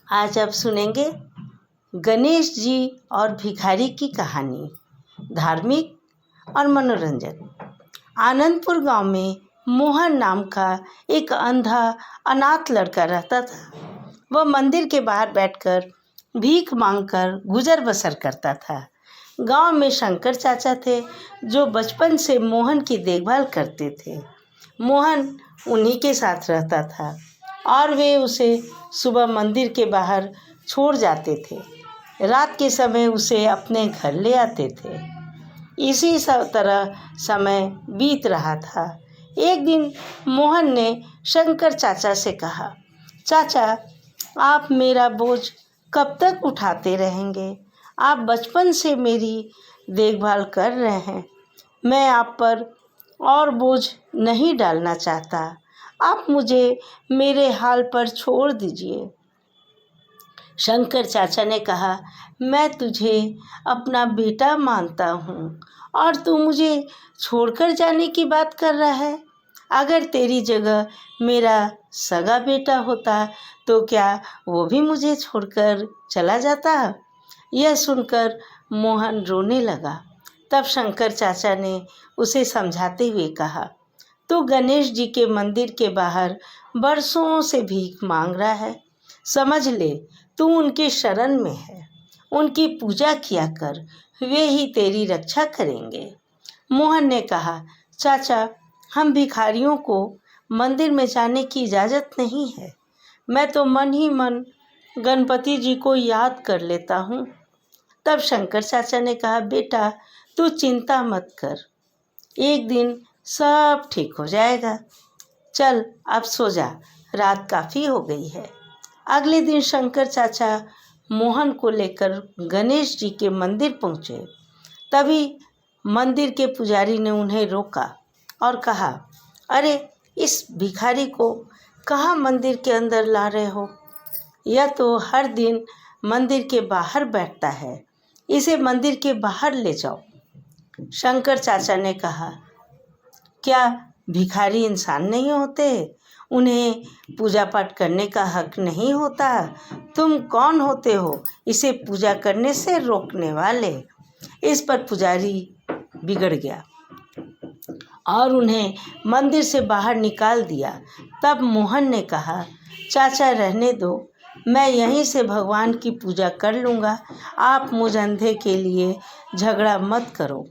आज आप सुनेंगे गणेश जी और भिखारी की कहानी, धार्मिक और मनोरंजक। आनंदपुर गांव में मोहन नाम का एक अंधा अनाथ लड़का रहता था। वह मंदिर के बाहर बैठकर भीख मांगकर गुजर बसर करता था। गांव में शंकर चाचा थे जो बचपन से मोहन की देखभाल करते थे। मोहन उन्हीं के साथ रहता था और वे उसे सुबह मंदिर के बाहर छोड़ जाते थे। रात के समय उसे अपने घर ले आते थे। इसी तरह समय बीत रहा था। एक दिन मोहन ने शंकर चाचा से कहा, चाचा, आप मेरा बोझ कब तक उठाते रहेंगे? आप बचपन से मेरी देखभाल कर रहे हैं। मैं आप पर और बोझ नहीं डालना चाहता। आप मुझे मेरे हाल पर छोड़ दीजिए। शंकर चाचा ने कहा, मैं तुझे अपना बेटा मानता हूँ और तू मुझे छोड़कर जाने की बात कर रहा है। अगर तेरी जगह मेरा सगा बेटा होता तो क्या वो भी मुझे छोड़कर चला जाता? यह सुनकर मोहन रोने लगा। तब शंकर चाचा ने उसे समझाते हुए कहा, तू गणेश जी के मंदिर के बाहर बरसों से भीख मांग रहा है। समझ ले, तू उनके शरण में है। उनकी पूजा किया कर, वे ही तेरी रक्षा करेंगे। मोहन ने कहा, चाचा, हम भिखारियों को मंदिर में जाने की इजाज़त नहीं है। मैं तो मन ही मन गणपति जी को याद कर लेता हूँ। तब शंकर चाचा ने कहा, बेटा, तू चिंता मत कर, एक दिन सब ठीक हो जाएगा। चल अब सो जा, रात काफ़ी हो गई है। अगले दिन शंकर चाचा मोहन को लेकर गणेश जी के मंदिर पहुँचे। तभी मंदिर के पुजारी ने उन्हें रोका और कहा, अरे, इस भिखारी को कहाँ मंदिर के अंदर ला रहे हो? यह तो हर दिन मंदिर के बाहर बैठता है। इसे मंदिर के बाहर ले जाओ। शंकर चाचा ने कहा, क्या भिखारी इंसान नहीं होते? उन्हें पूजा पाठ करने का हक नहीं होता? तुम कौन होते हो इसे पूजा करने से रोकने वाले? इस पर पुजारी बिगड़ गया और उन्हें मंदिर से बाहर निकाल दिया। तब मोहन ने कहा, चाचा, रहने दो, मैं यहीं से भगवान की पूजा कर लूँगा। आप मुझ अंधे के लिए झगड़ा मत करो।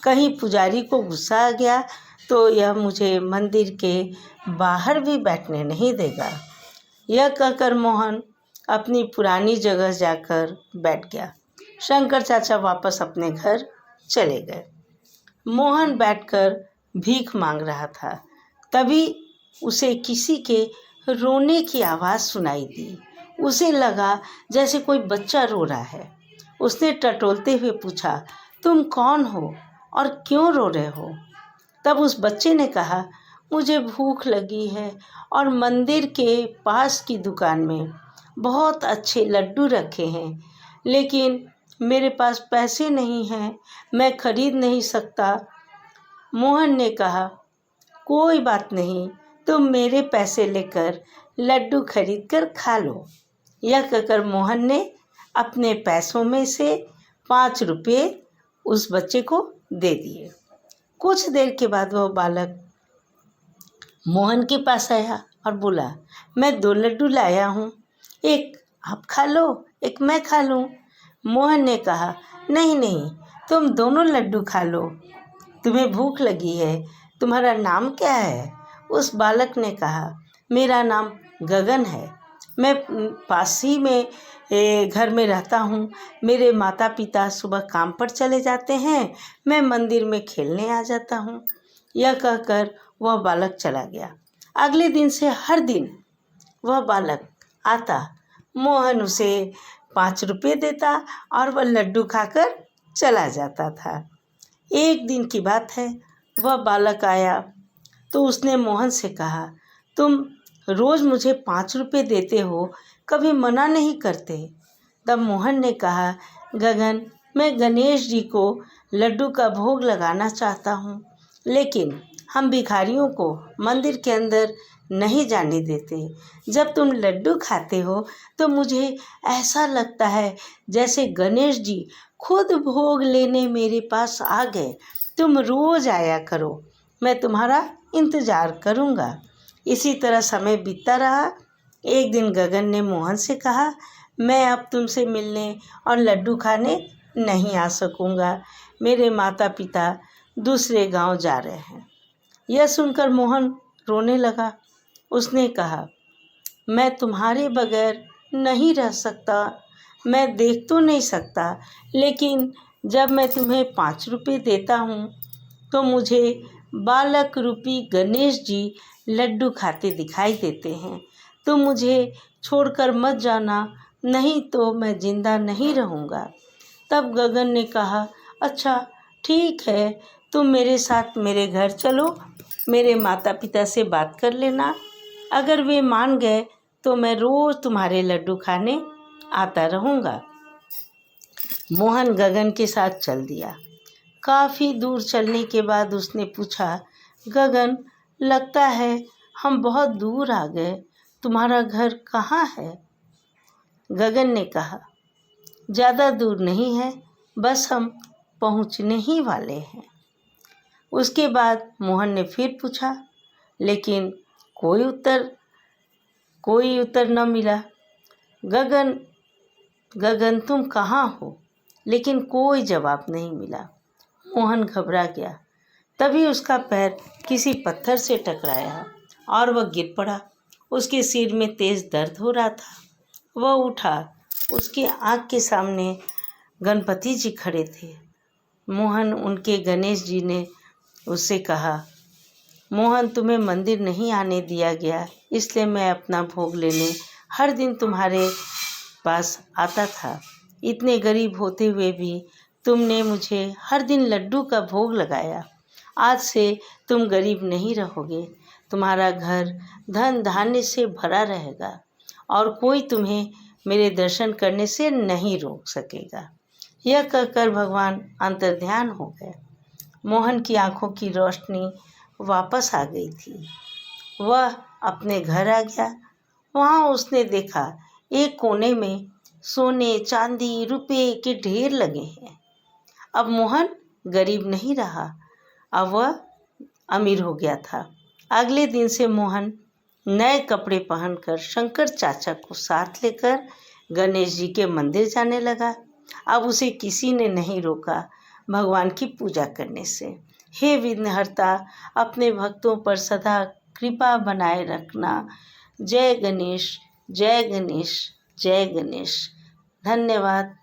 कहीं पुजारी को गुस्सा आ गया तो यह मुझे मंदिर के बाहर भी बैठने नहीं देगा। यह कहकर मोहन अपनी पुरानी जगह जाकर बैठ गया। शंकर चाचा वापस अपने घर चले गए। मोहन बैठकर भीख मांग रहा था। तभी उसे किसी के रोने की आवाज़ सुनाई दी। उसे लगा जैसे कोई बच्चा रो रहा है। उसने टटोलते हुए पूछा, तुम कौन हो और क्यों रो रहे हो? तब उस बच्चे ने कहा, मुझे भूख लगी है और मंदिर के पास की दुकान में बहुत अच्छे लड्डू रखे हैं, लेकिन मेरे पास पैसे नहीं हैं, मैं खरीद नहीं सकता। मोहन ने कहा, कोई बात नहीं, तुम मेरे पैसे लेकर लड्डू खरीद कर खा लो। यह कहकर मोहन ने अपने पैसों में से 5 रुपये उस बच्चे को दे दिए। कुछ देर के बाद वह बालक मोहन के पास आया और बोला, मैं 2 लड्डू लाया हूँ, एक आप खा लो, एक मैं खा लूँ। मोहन ने कहा, नहीं नहीं, तुम दोनों लड्डू खा लो, तुम्हें भूख लगी है। तुम्हारा नाम क्या है? उस बालक ने कहा, मेरा नाम गगन है। मैं पास ही में घर में रहता हूँ। मेरे माता पिता सुबह काम पर चले जाते हैं, मैं मंदिर में खेलने आ जाता हूँ। यह कहकर वह बालक चला गया। अगले दिन से हर दिन वह बालक आता, मोहन उसे 5 रुपये देता और वह लड्डू खाकर चला जाता था। एक दिन की बात है, वह बालक आया तो उसने मोहन से कहा, तुम रोज़ मुझे 5 रुपये देते हो, कभी मना नहीं करते। तब मोहन ने कहा, गगन, मैं गणेश जी को लड्डू का भोग लगाना चाहता हूँ, लेकिन हम भिखारियों को मंदिर के अंदर नहीं जाने देते। जब तुम लड्डू खाते हो तो मुझे ऐसा लगता है जैसे गणेश जी खुद भोग लेने मेरे पास आ गए। तुम रोज़ आया करो, मैं तुम्हारा इंतज़ार करूँगा। इसी तरह समय बीतता रहा। एक दिन गगन ने मोहन से कहा, मैं अब तुमसे मिलने और लड्डू खाने नहीं आ सकूँगा। मेरे माता पिता दूसरे गांव जा रहे हैं। यह सुनकर मोहन रोने लगा। उसने कहा, मैं तुम्हारे बगैर नहीं रह सकता। मैं देख तो नहीं सकता, लेकिन जब मैं तुम्हें 5 रुपये देता हूँ तो मुझे बालक रूपी गणेश जी लड्डू खाते दिखाई देते हैं। तुम मुझे छोड़कर मत जाना, नहीं तो मैं जिंदा नहीं रहूँगा। तब गगन ने कहा, अच्छा ठीक है, तुम मेरे साथ मेरे घर चलो। मेरे माता पिता से बात कर लेना। अगर वे मान गए तो मैं रोज़ तुम्हारे लड्डू खाने आता रहूँगा। मोहन गगन के साथ चल दिया। काफ़ी दूर चलने के बाद उसने पूछा, गगन, लगता है हम बहुत दूर आ गए। तुम्हारा घर कहाँ है? गगन ने कहा, ज़्यादा दूर नहीं है, बस हम पहुँचने ही वाले हैं। उसके बाद मोहन ने फिर पूछा, लेकिन कोई उत्तर न मिला। गगन गगन तुम कहाँ हो? लेकिन कोई जवाब नहीं मिला। मोहन घबरा गया। तभी उसका पैर किसी पत्थर से टकराया और वह गिर पड़ा। उसके सिर में तेज दर्द हो रहा था। वह उठा। उसके आँख के सामने गणपति जी खड़े थे। मोहन उनके गणेश जी ने उससे कहा, मोहन, तुम्हें मंदिर नहीं आने दिया गया, इसलिए मैं अपना भोग लेने हर दिन तुम्हारे पास आता था। इतने गरीब होते हुए भी तुमने मुझे हर दिन लड्डू का भोग लगाया। आज से तुम गरीब नहीं रहोगे। तुम्हारा घर धन धान्य से भरा रहेगा और कोई तुम्हें मेरे दर्शन करने से नहीं रोक सकेगा। यह कहकर भगवान अंतर्ध्यान हो गए। मोहन की आंखों की रोशनी वापस आ गई थी। वह अपने घर आ गया। वहाँ उसने देखा एक कोने में सोने, चांदी, रुपए के ढेर लगे हैं। अब मोहन गरीब नहीं रहा, अब वह अमीर हो गया था। अगले दिन से मोहन नए कपड़े पहनकर शंकर चाचा को साथ लेकर गणेश जी के मंदिर जाने लगा। अब उसे किसी ने नहीं रोका भगवान की पूजा करने से। हे विघ्नहर्ता, अपने भक्तों पर सदा कृपा बनाए रखना। जय गणेश, जय गणेश, जय गणेश। धन्यवाद।